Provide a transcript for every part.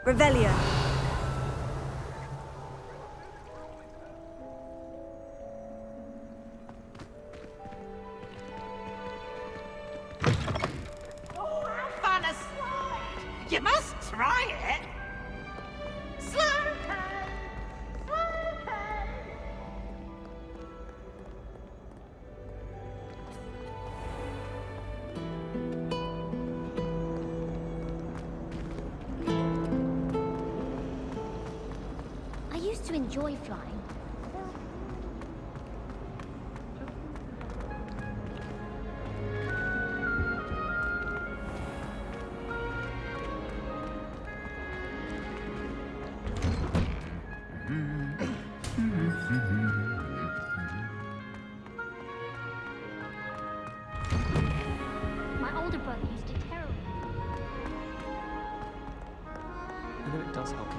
Revelio. Fun as slide. You must try it. Slide. I used to enjoy flying. My older brother used to terrorize. You know it does help you.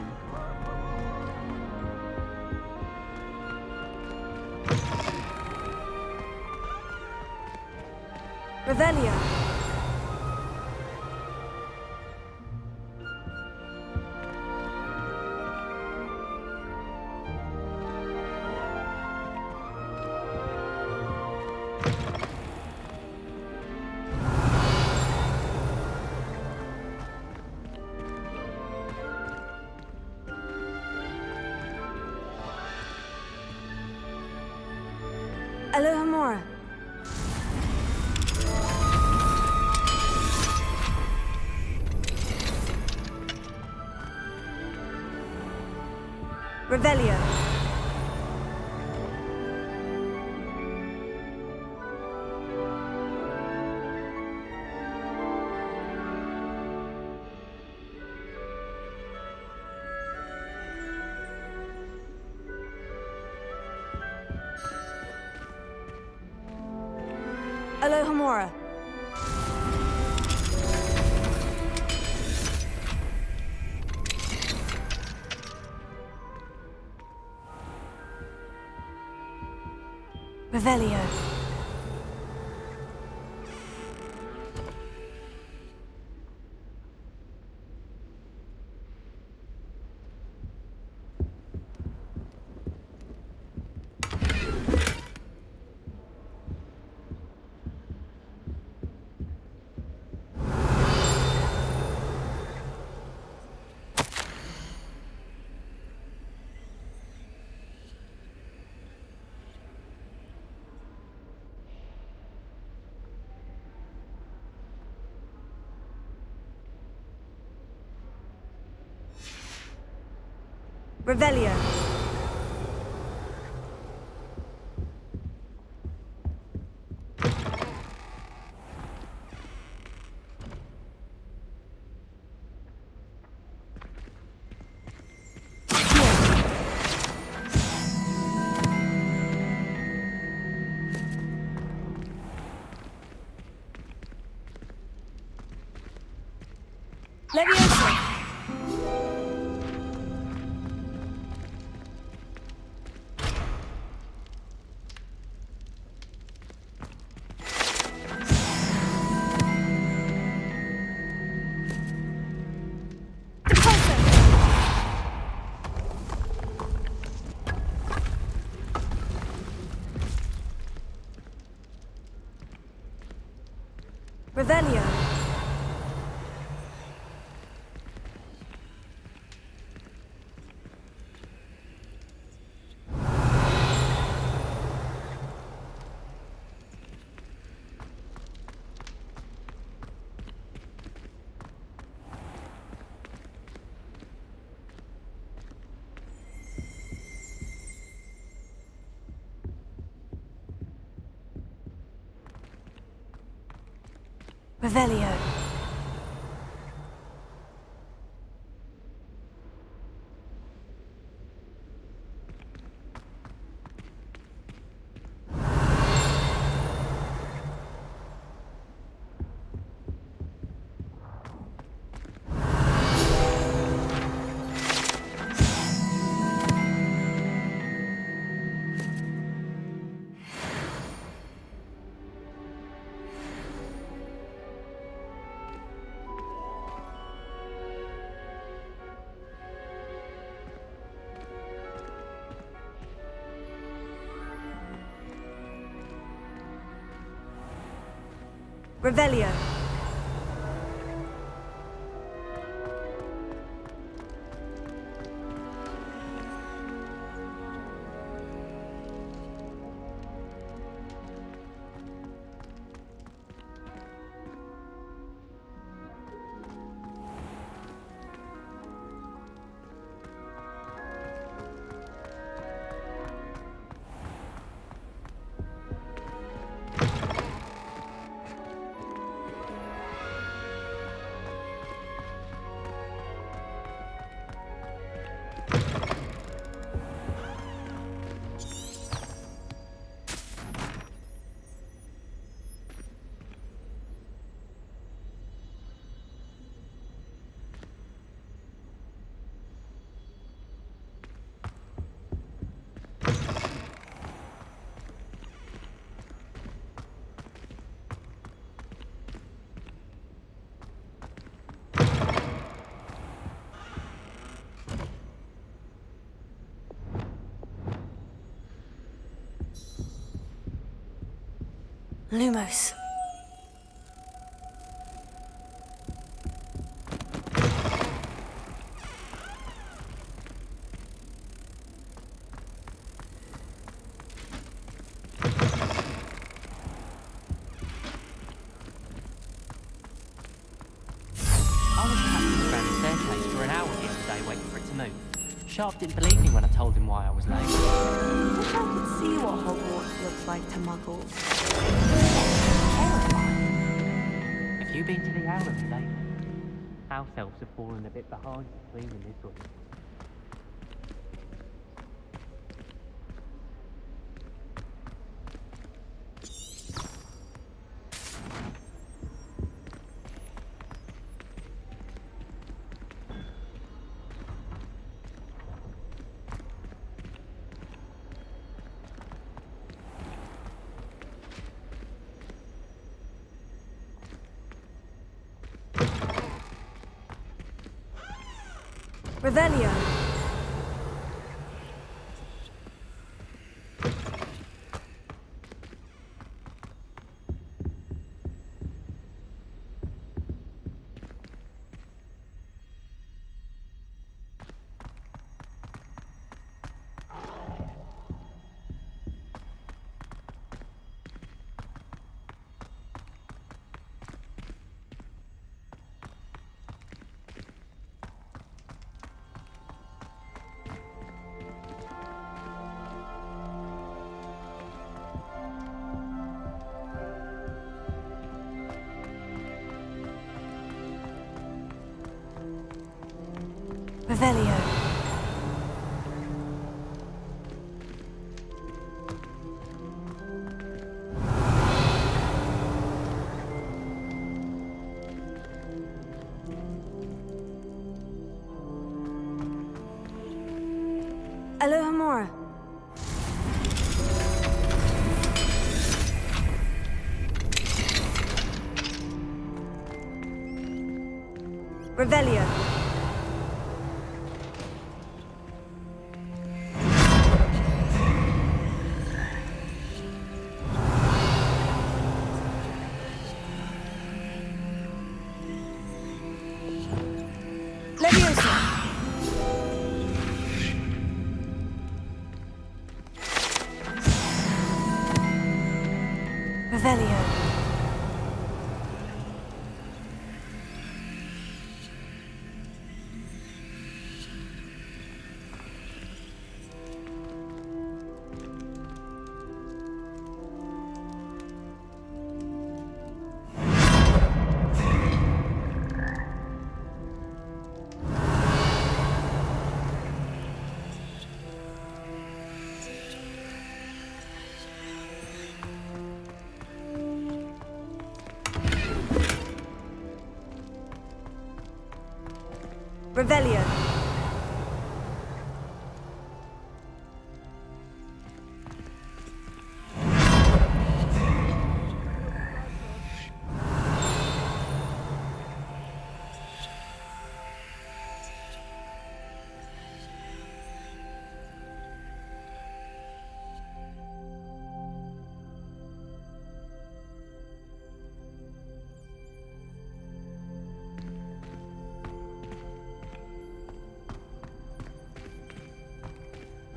Revelio. Alohomora. Revelio. Alohomora. Revelio. Revelio. Leviathan. Revelio. Revelio. Revelio. Lumos. I was trapped around the staircase for an hour yesterday waiting for it to move. Sharp didn't believe me when I told him why I was late. I wish I could see what Hogwarts looks like to muggles. Have you been to the Owlery lately? House elves have fallen a bit behind cleaning this room. Revelio. Revelio. Alohomora. Revelio. Levioso. Revelio. Revelio.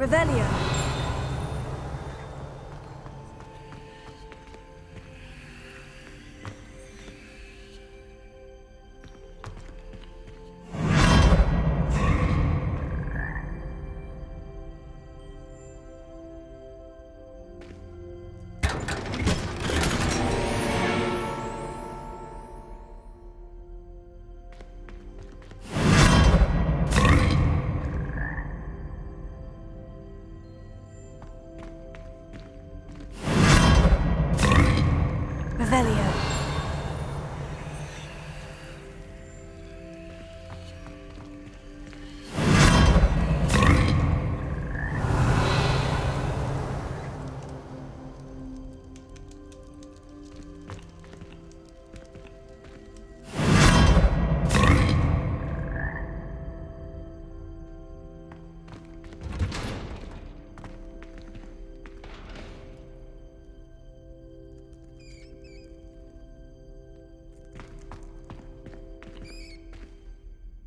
Revelio. Revelio.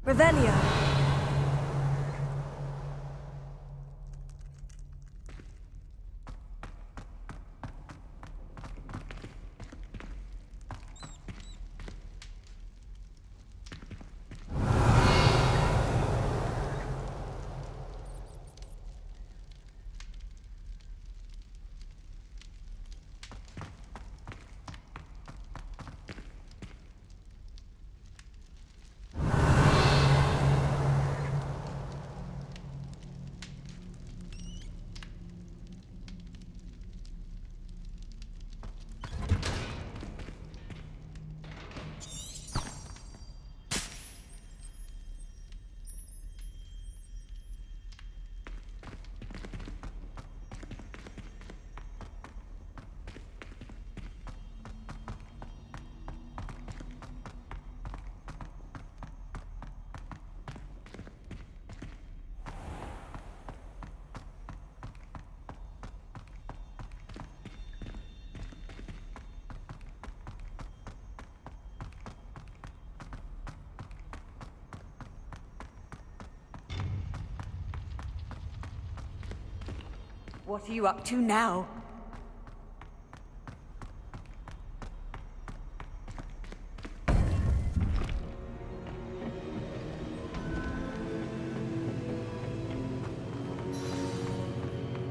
Revelio. What are you up to now?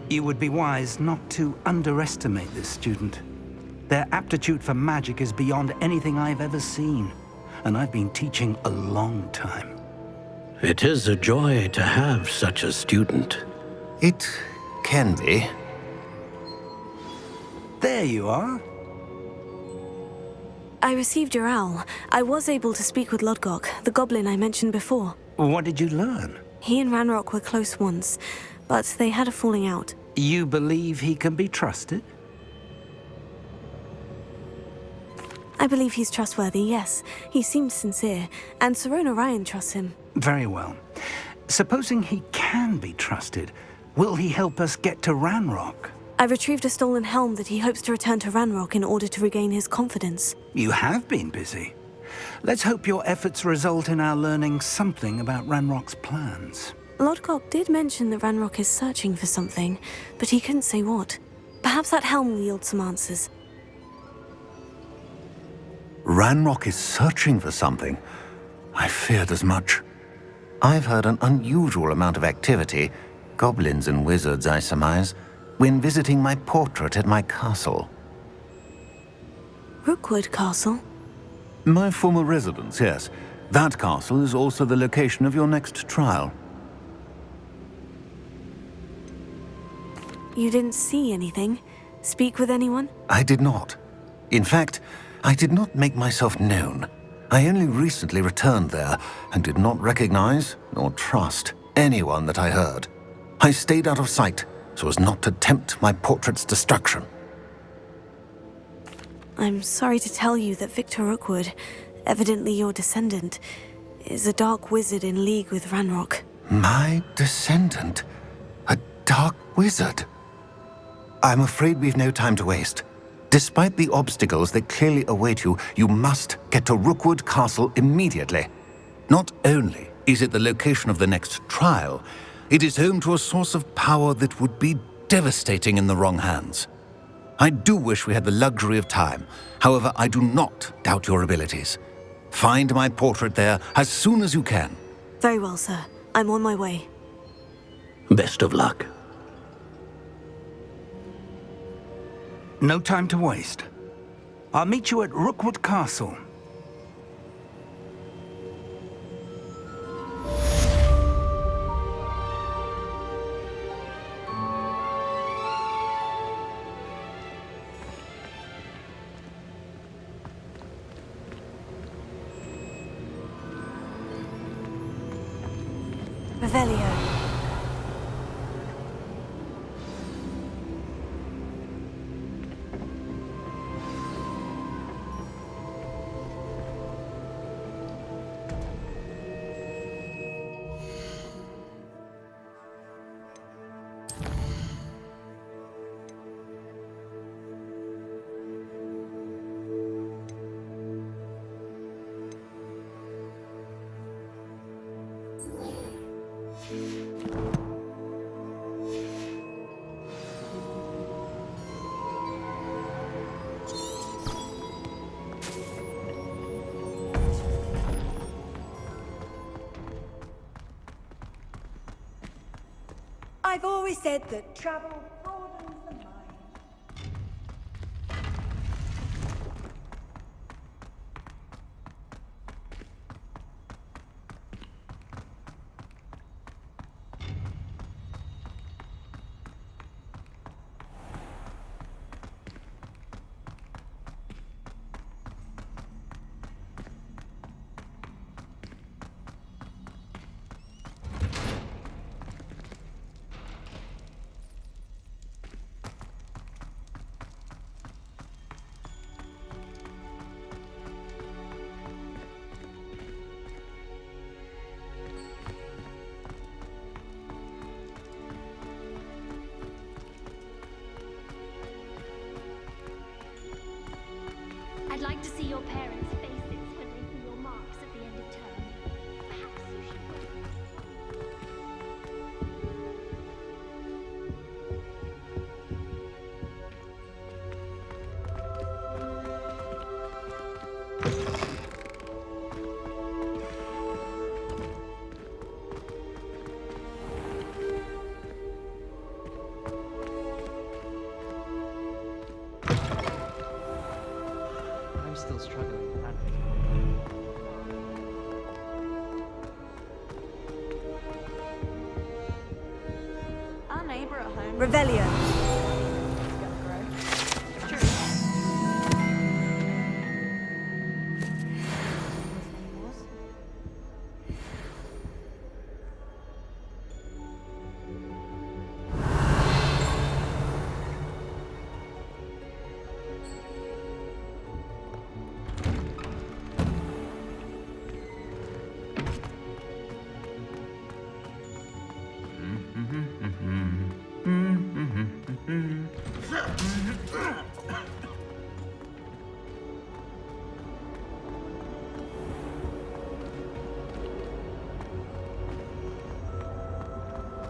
You would be wise not to underestimate this student. Their aptitude for magic is beyond anything I've ever seen, and I've been teaching a long time. It is a joy to have such a student. It can be. There you are. I received your owl. I was able to speak with Lodgok, the goblin I mentioned before. What did you learn? He and Ranrock were close once, but they had a falling out. You believe he can be trusted? I believe he's trustworthy, yes. He seems sincere, and Sirona Ryan trusts him. Very well. Supposing he can be trusted, will he help us get to Ranrock? I retrieved a stolen helm that he hopes to return to Ranrock in order to regain his confidence. You have been busy. Let's hope your efforts result in our learning something about Ranrock's plans. Lodgok did mention that Ranrock is searching for something, but he couldn't say what. Perhaps that helm will yield some answers. Ranrock is searching for something. I feared as much. I've heard an unusual amount of activity, goblins and wizards, I surmise, when visiting my portrait at my castle. Rookwood Castle? My former residence, yes. That castle is also the location of your next trial. You didn't see anything? Speak with anyone? I did not. In fact, I did not make myself known. I only recently returned there and did not recognize nor trust anyone that I heard. I stayed out of sight so as not to tempt my portrait's destruction. I'm sorry to tell you that Victor Rookwood, evidently your descendant, is a dark wizard in league with Ranrock. My descendant? A dark wizard? I'm afraid we've no time to waste. Despite the obstacles that clearly await you, you must get to Rookwood Castle immediately. Not only is it the location of the next trial, it is home to a source of power that would be devastating in the wrong hands. I do wish we had the luxury of time. However, I do not doubt your abilities. Find my portrait there as soon as you can. Very well, sir. I'm on my way. Best of luck. No time to waste. I'll meet you at Rookwood Castle. Revelio. I've always said that travel broadens the mind. I'd like to see your parents' faces when they see your marks at the end of term. Perhaps you should. I'm still struggling. Our neighbour at home. Revelio.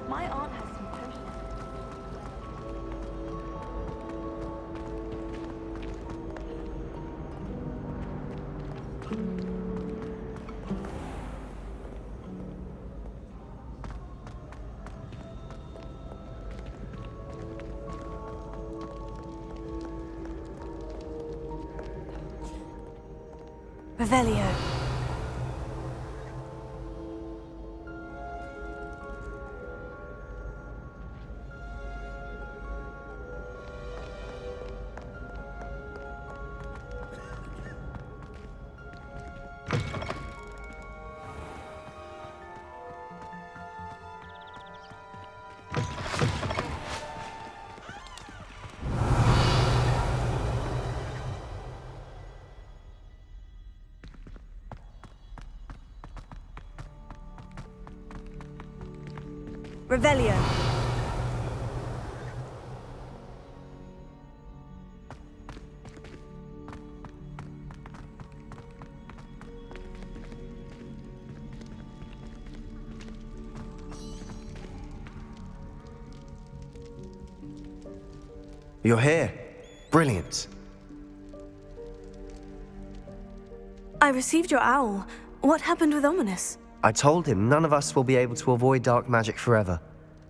My aunt has some potions. Revelio. Revelio. You're here. Brilliant. I received your owl. What happened with Ominis? I told him none of us will be able to avoid dark magic forever.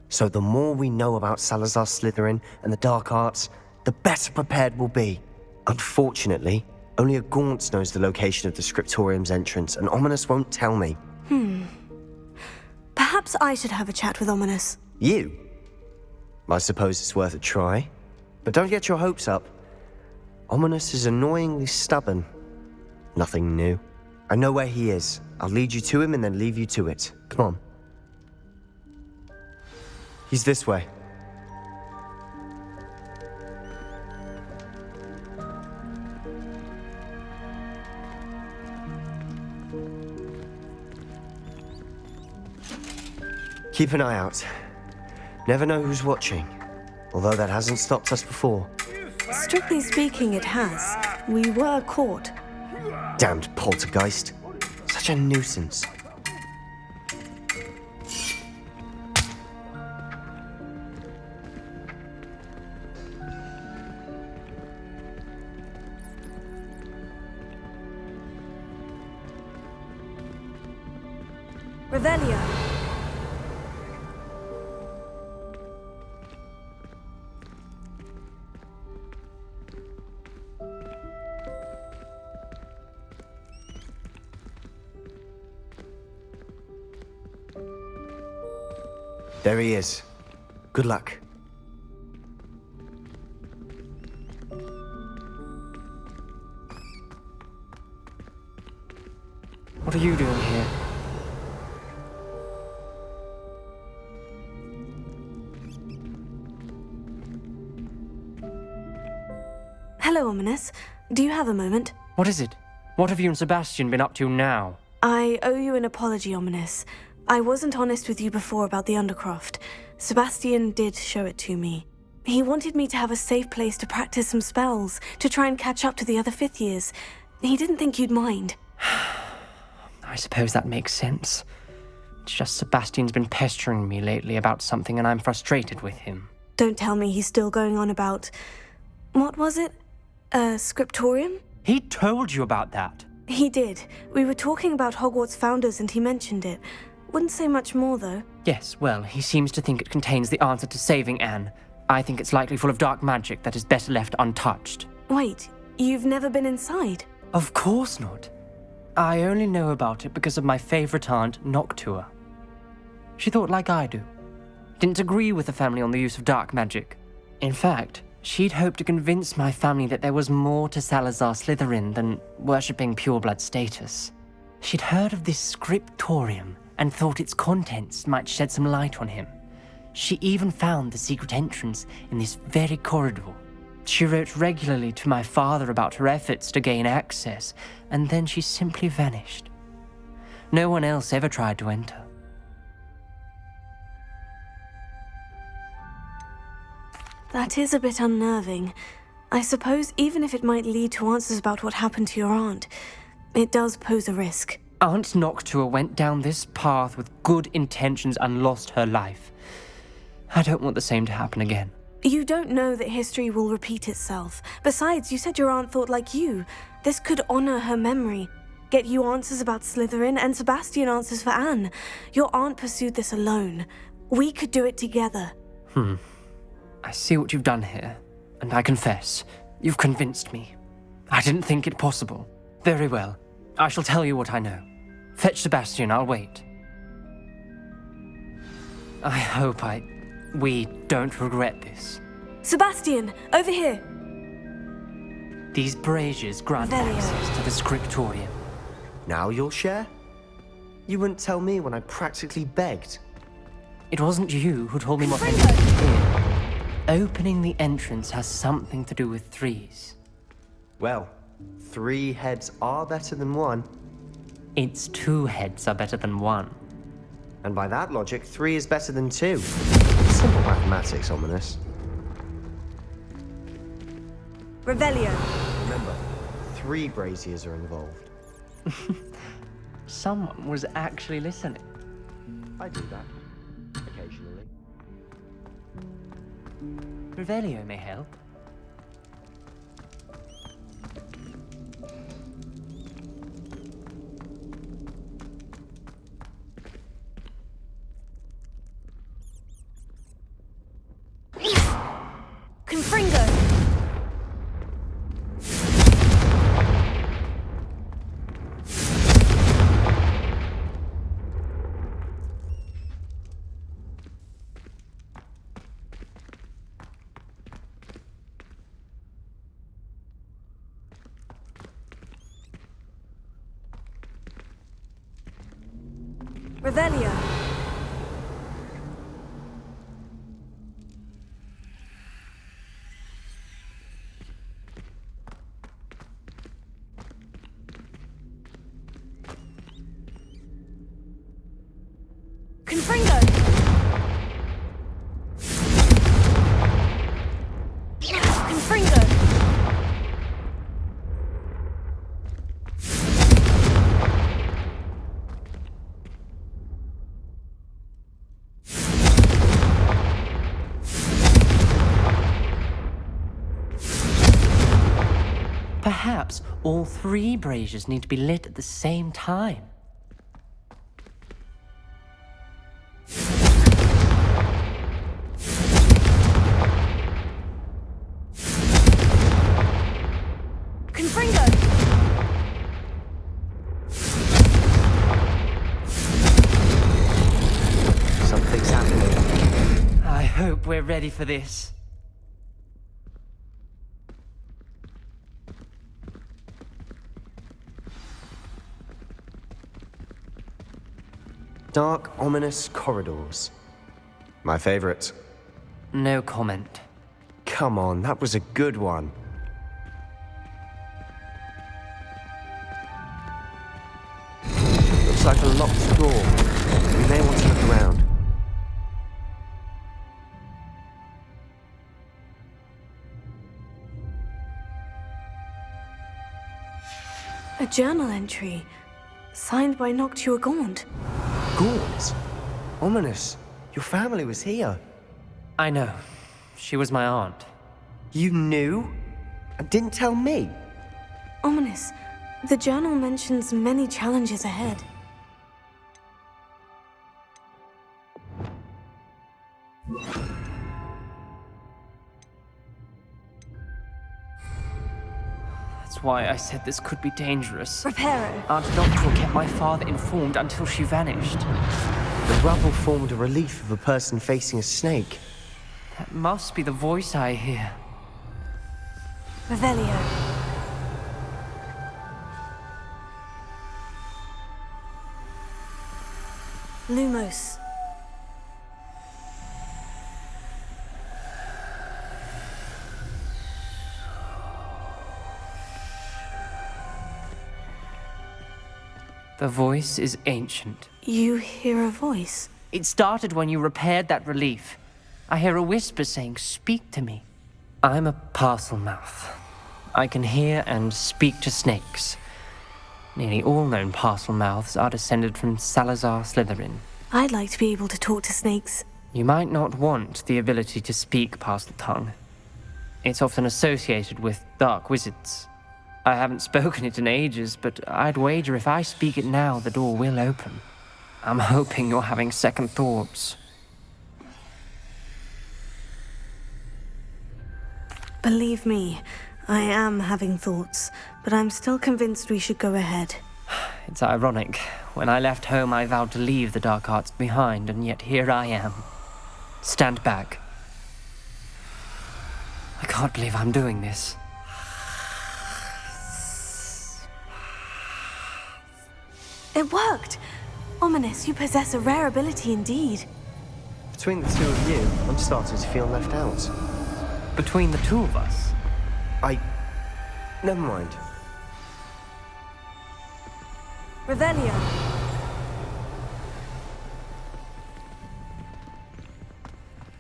So the more we know about Salazar Slytherin and the dark arts, the better prepared we'll be. Unfortunately, only a Gaunt knows the location of the Scriptorium's entrance, and Ominis won't tell me. Perhaps I should have a chat with Ominis. You? I suppose it's worth a try. But don't get your hopes up. Ominis is annoyingly stubborn. Nothing new. I know where he is. I'll lead you to him and then leave you to it. Come on. He's this way. Keep an eye out. Never know who's watching. Although that hasn't stopped us before. Strictly speaking, it has. We were caught. Damned poltergeist. Such a nuisance. Revelio. There he is. Good luck. What are you doing here? Hello, Ominis. Do you have a moment? What is it? What have you and Sebastian been up to now? I owe you an apology, Ominis. I wasn't honest with you before about the Undercroft. Sebastian did show it to me. He wanted me to have a safe place to practice some spells, to try and catch up to the other fifth years. He didn't think you'd mind. I suppose that makes sense. It's just Sebastian's been pestering me lately about something and I'm frustrated with him. Don't tell me he's still going on about... What was it? Scriptorium? He told you about that? He did. We were talking about Hogwarts founders and he mentioned it. Wouldn't say much more, though. Yes, well, he seems to think it contains the answer to saving Anne. I think it's likely full of dark magic that is better left untouched. Wait, you've never been inside? Of course not. I only know about it because of my favourite aunt, Noctua. She thought like I do. Didn't agree with the family on the use of dark magic. In fact, she'd hoped to convince my family that there was more to Salazar Slytherin than worshipping pureblood status. She'd heard of this scriptorium and thought its contents might shed some light on him. She even found the secret entrance in this very corridor. She wrote regularly to my father about her efforts to gain access, and then she simply vanished. No one else ever tried to enter. That is a bit unnerving. I suppose even if it might lead to answers about what happened to your aunt, it does pose a risk. Aunt Noctua went down this path with good intentions and lost her life. I don't want the same to happen again. You don't know that history will repeat itself. Besides, you said your aunt thought like you. This could honor her memory. Get you answers about Slytherin and Sebastian answers for Anne. Your aunt pursued this alone. We could do it together. I see what you've done here, and I confess, you've convinced me. I didn't think it possible. Very well. I shall tell you what I know. Fetch Sebastian, I'll wait. I hope we don't regret this. Sebastian, over here! These braziers grant Very access to the scriptorium. Now you'll share? You wouldn't tell me when I practically begged. It wasn't you who told me what I needed to hear. Opening the entrance has something to do with threes. Well, 3 heads are better than 1. It's 2 heads are better than 1. And by that logic, 3 is better than 2. Simple mathematics, Ominis. Revelio. Remember, 3 braziers are involved. Someone was actually listening. I do that. Occasionally. Revelio may help. Revelio. Confringo. Confringo. Perhaps all three braziers need to be lit at the same time. Confringo. Something's happening. I hope we're ready for this. Dark, ominous corridors. My favorite. No comment. Come on, that was a good one. Looks like a locked door. We may want to look around. A journal entry, signed by ㅠㅠ. Gaunt? Ominous. Your family was here. I know. She was my aunt. You knew? And didn't tell me? Ominous. The journal mentions many challenges ahead. That's why I said this could be dangerous. Reparo. Aunt Noctua kept my father informed until she vanished. The rubble formed a relief of a person facing a snake. That must be the voice I hear. Revelio. Lumos. The voice is ancient. You hear a voice? It started when you repaired that relief. I hear a whisper saying, "Speak to me." I'm a parcel mouth. I can hear and speak to snakes. Nearly all known parcel mouths are descended from Salazar Slytherin. I'd like to be able to talk to snakes. You might not want the ability to speak parcel tongue. It's often associated with dark wizards. I haven't spoken it in ages, but I'd wager if I speak it now, the door will open. I'm hoping you're having second thoughts. Believe me, I am having thoughts, but I'm still convinced we should go ahead. It's ironic. When I left home, I vowed to leave the dark arts behind, and yet here I am. Stand back. I can't believe I'm doing this. It worked! Ominous, you possess a rare ability indeed. Between the two of you, I'm starting to feel left out. Between the two of us? Never mind. Revelio.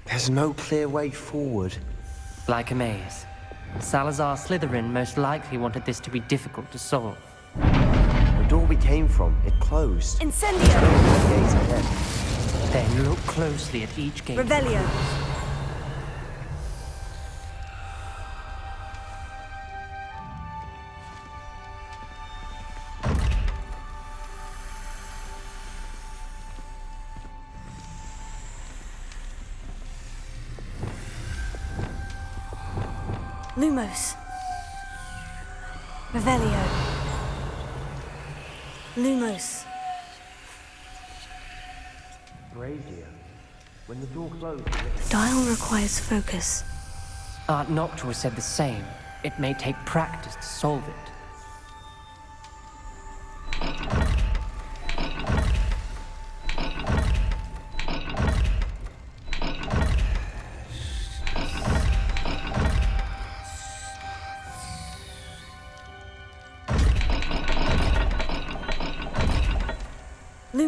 There's no clear way forward. Like a maze. Salazar Slytherin most likely wanted this to be difficult to solve. The door we came from, it closed. Incendio. The gate ahead. Then look closely at each gate. Revelio. Lumos. Revelio. Lumos. Brazier. When the door closed, The dial requires focus. Aunt Noctua said the same. It may take practice to solve it.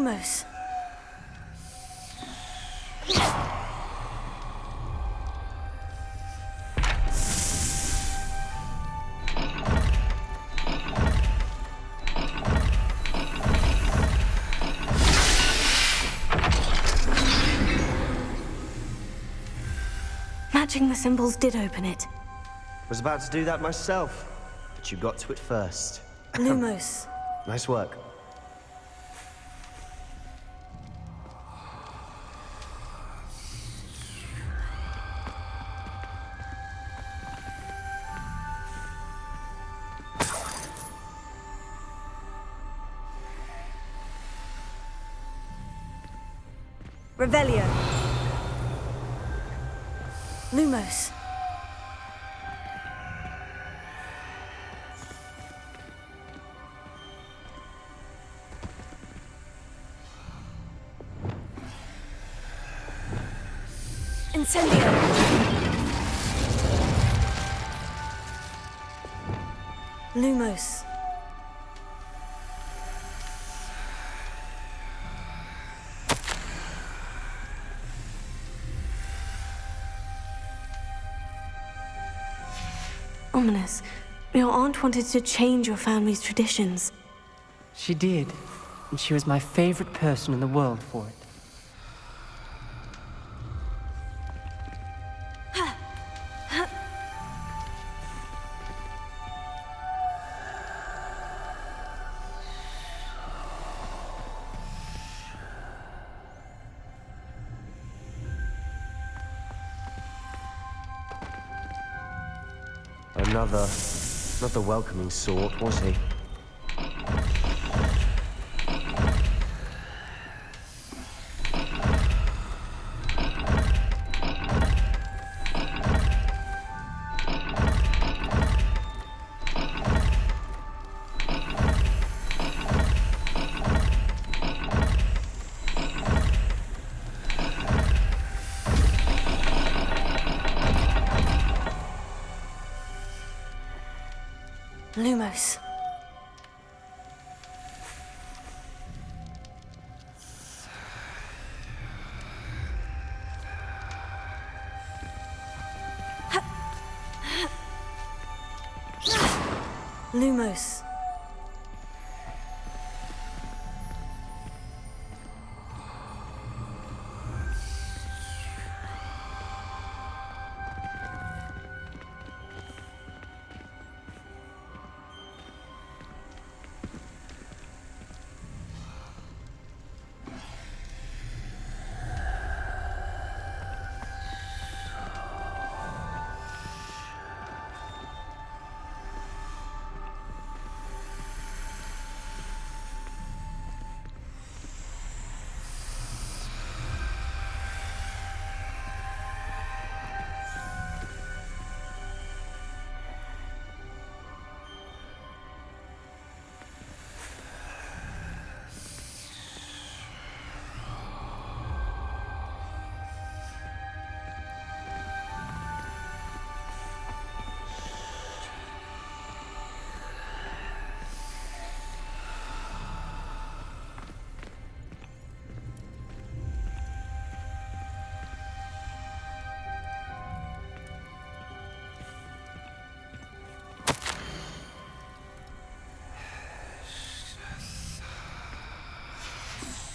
Lumos. Matching the symbols did open it. Was about to do that myself, but you got to it first. Lumos. Nice work. Revelio. Lumos. Incendio. Lumos. Ominous. Your aunt wanted to change your family's traditions. She did, and she was my favorite person in the world for it. Not the welcoming sort, was he? Lumos. Lumos.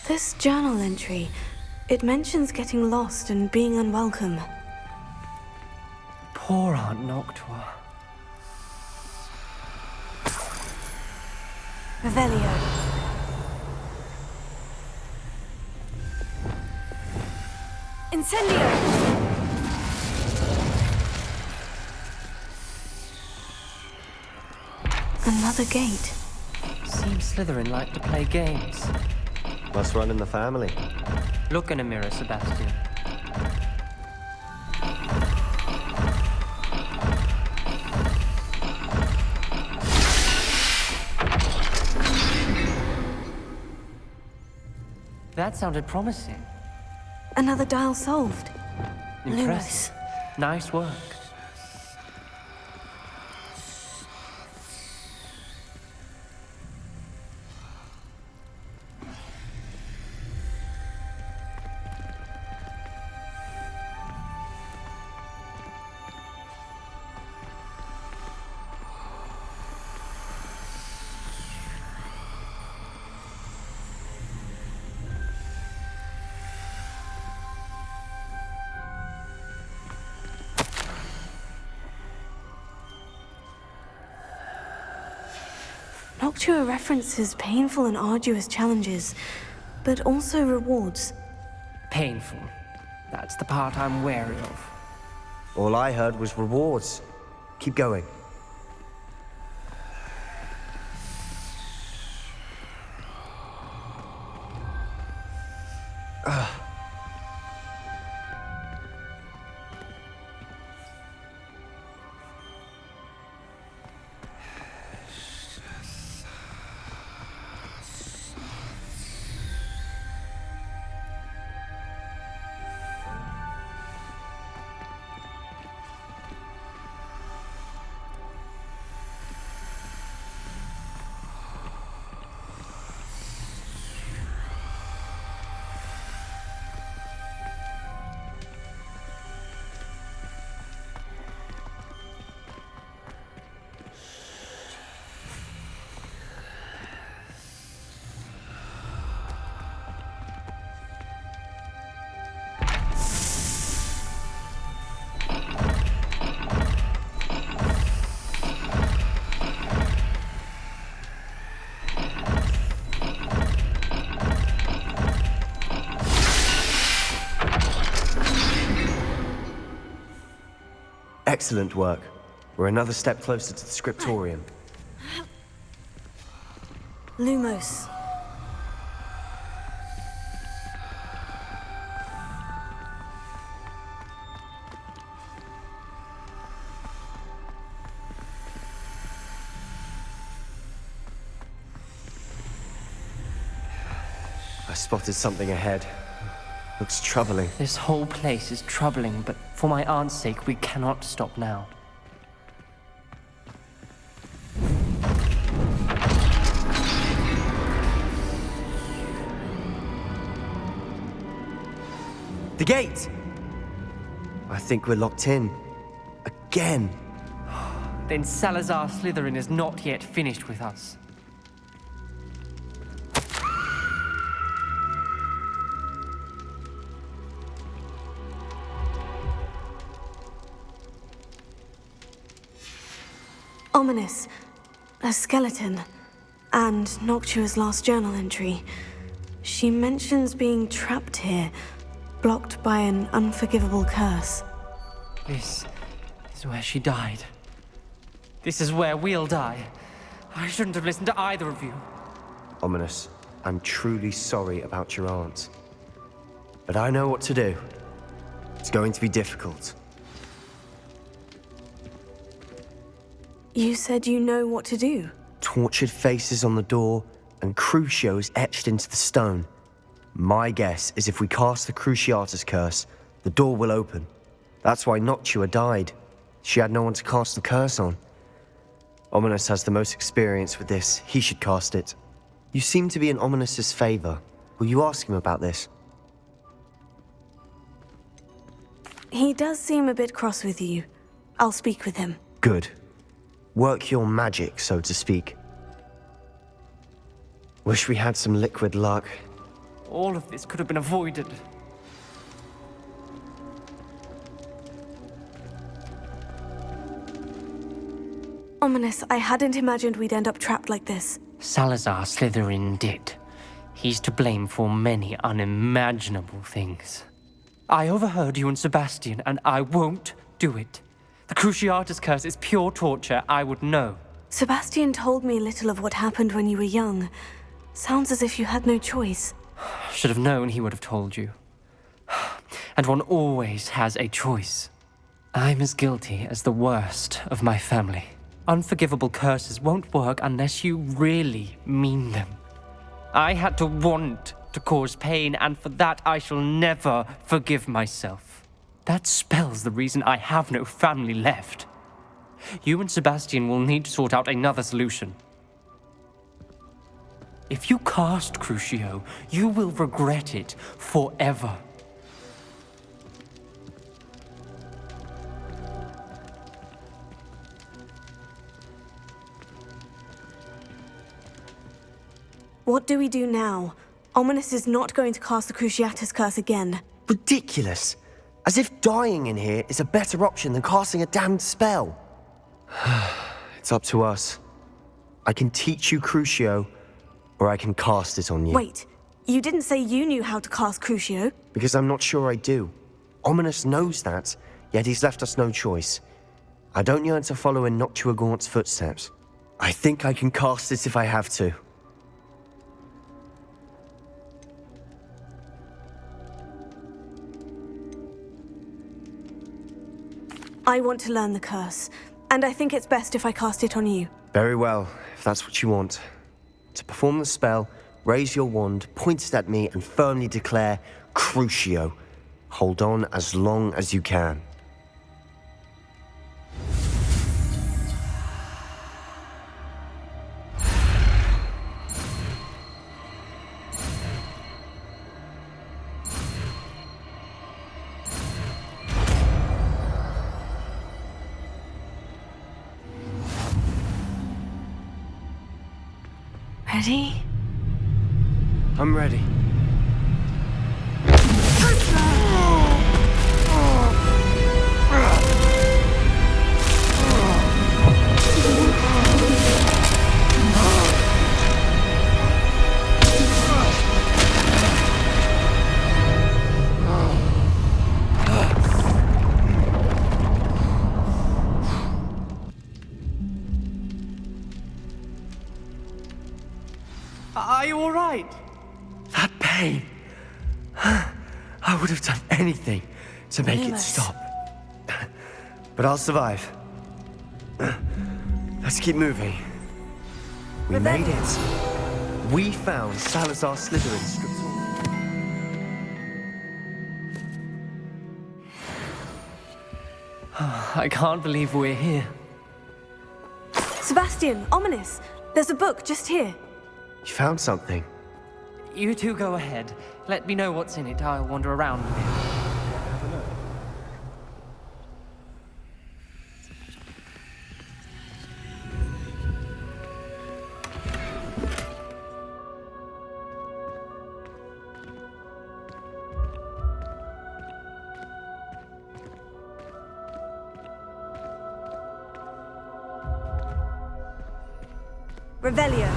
This journal entry, it mentions getting lost and being unwelcome. Poor Aunt Noctua. Revelio. Incendio! Another gate. Seems Slytherin like to play games. Must run in the family. Look in a mirror, Sebastian. That sounded promising. Another dial solved. Impressive. Nice work. Noctua references painful and arduous challenges, but also rewards. Painful. That's the part I'm wary of. All I heard was rewards. Keep going. Excellent work. We're another step closer to the scriptorium. Lumos. I spotted something ahead. Looks troubling. This whole place is troubling, but for my aunt's sake, we cannot stop now. The gate! I think we're locked in. Again. Then Salazar Slytherin is not yet finished with us. Ominous. A skeleton. And Noctua's last journal entry. She mentions being trapped here, blocked by an unforgivable curse. This is where she died. This is where we'll die. I shouldn't have listened to either of you. Ominous, I'm truly sorry about your aunt. But I know what to do. It's going to be difficult. You said you know what to do. Tortured faces on the door and Crucios etched into the stone. My guess is if we cast the Cruciatus curse, the door will open. That's why Noctua died. She had no one to cast the curse on. Ominous has the most experience with this. He should cast it. You seem to be in Ominous's favor. Will you ask him about this? He does seem a bit cross with you. I'll speak with him. Good. Work your magic, so to speak. Wish we had some liquid luck. All of this could have been avoided. Ominous, I hadn't imagined we'd end up trapped like this. Salazar Slytherin did. He's to blame for many unimaginable things. I overheard you and Sebastian, and I won't do it. The Cruciatus curse is pure torture, I would know. Sebastian told me little of what happened when you were young. Sounds as if you had no choice. Should have known he would have told you. And one always has a choice. I'm as guilty as the worst of my family. Unforgivable curses won't work unless you really mean them. I had to want to cause pain, and for that I shall never forgive myself. That spells the reason I have no family left. You and Sebastian will need to sort out another solution. If you cast Crucio, you will regret it forever. What do we do now? Ominous is not going to cast the Cruciatus curse again. Ridiculous. As if dying in here is a better option than casting a damned spell. It's up to us. I can teach you Crucio, or I can cast it on you. Wait, you didn't say you knew how to cast Crucio? Because I'm not sure I do. Ominis knows that, yet he's left us no choice. I don't yearn to follow in ㅠㅠ's footsteps. I think I can cast it if I have to. I want to learn the curse, and I think it's best if I cast it on you. Very well, if that's what you want. To perform the spell, raise your wand, point it at me, and firmly declare, Crucio. Hold on as long as you can. Ready? I'm ready. Are you all right? That pain. I would have done anything to make it stop. But I'll survive. Let's keep moving. We made it. We found Salazar Slytherin stripped. I can't believe we're here. Sebastian, Ominis, there's a book just here. You found something. You two go ahead. Let me know what's in it. I'll wander around a bit. Revelio.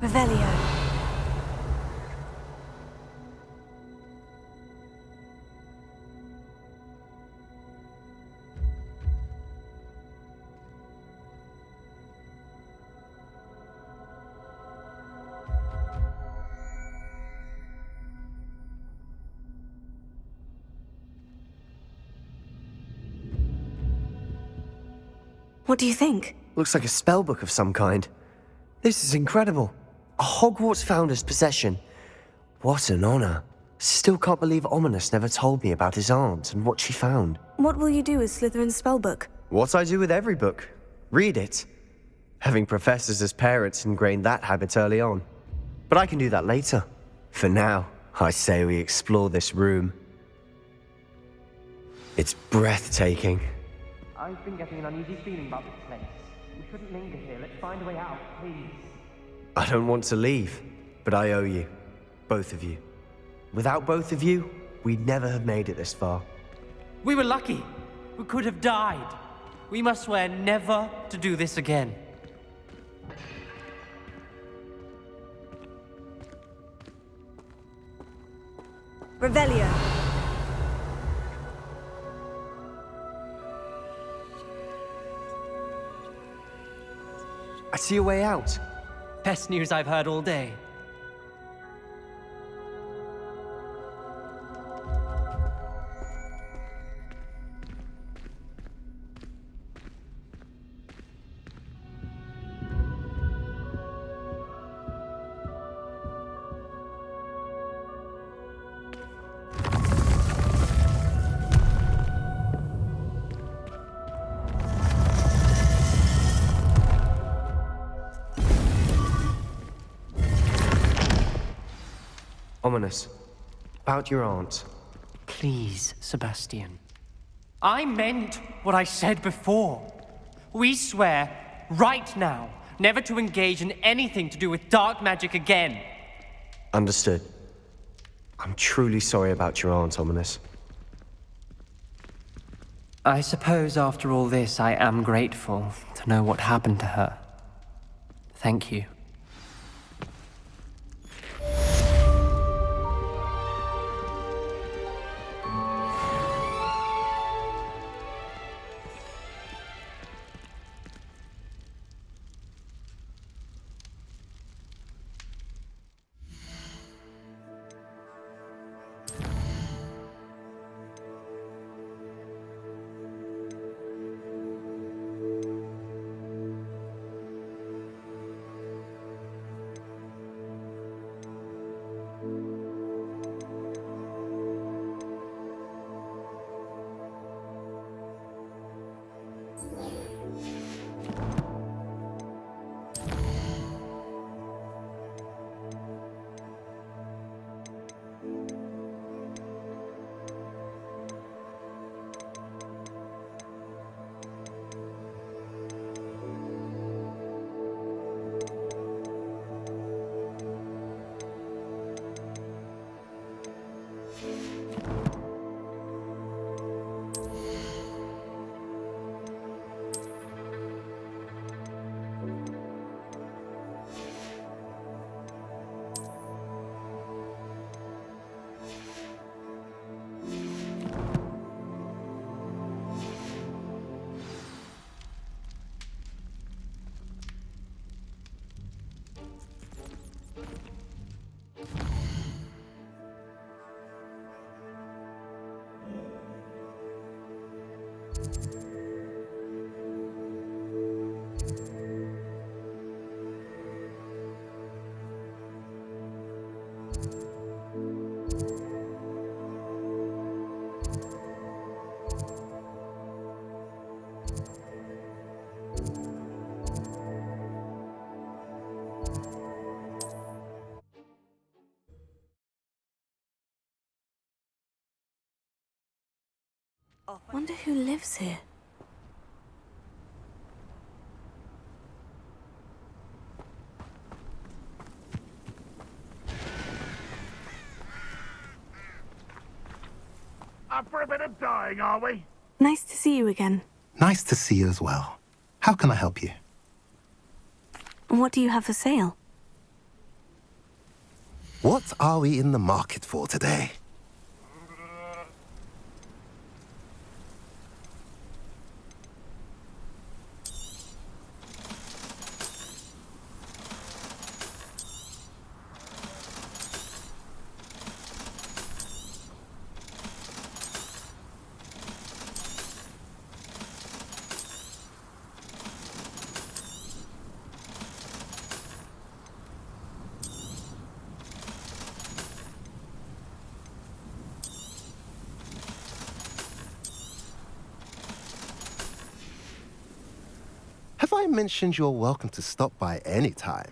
Revelio. What do you think? Looks like a spellbook of some kind. This is incredible. A Hogwarts founder's possession. What an honor. Still can't believe Ominis never told me about his aunt and what she found. What will you do with Slytherin's spellbook? What I do with every book. Read it. Having professors as parents ingrained that habit early on. But I can do that later. For now, I say we explore this room. It's breathtaking. I've been getting an uneasy feeling about this place. We shouldn't linger here. Let's find a way out, please. I don't want to leave, but I owe you. Both of you. Without both of you, we'd never have made it this far. We were lucky. We could have died. We must swear never to do this again. Revelio. I see a way out. Best news I've heard all day. Ominis, about your aunt. Please, Sebastian. I meant what I said before. We swear, right now, never to engage in anything to do with dark magic again. Understood. I'm truly sorry about your aunt, Ominis. I suppose after all this, I am grateful to know what happened to her. Thank you. Wonder who lives here. Up for a bit of dying, are we? Nice to see you again. Nice to see you as well. How can I help you? What do you have for sale? What are we in the market for today? Have I mentioned you're welcome to stop by any time?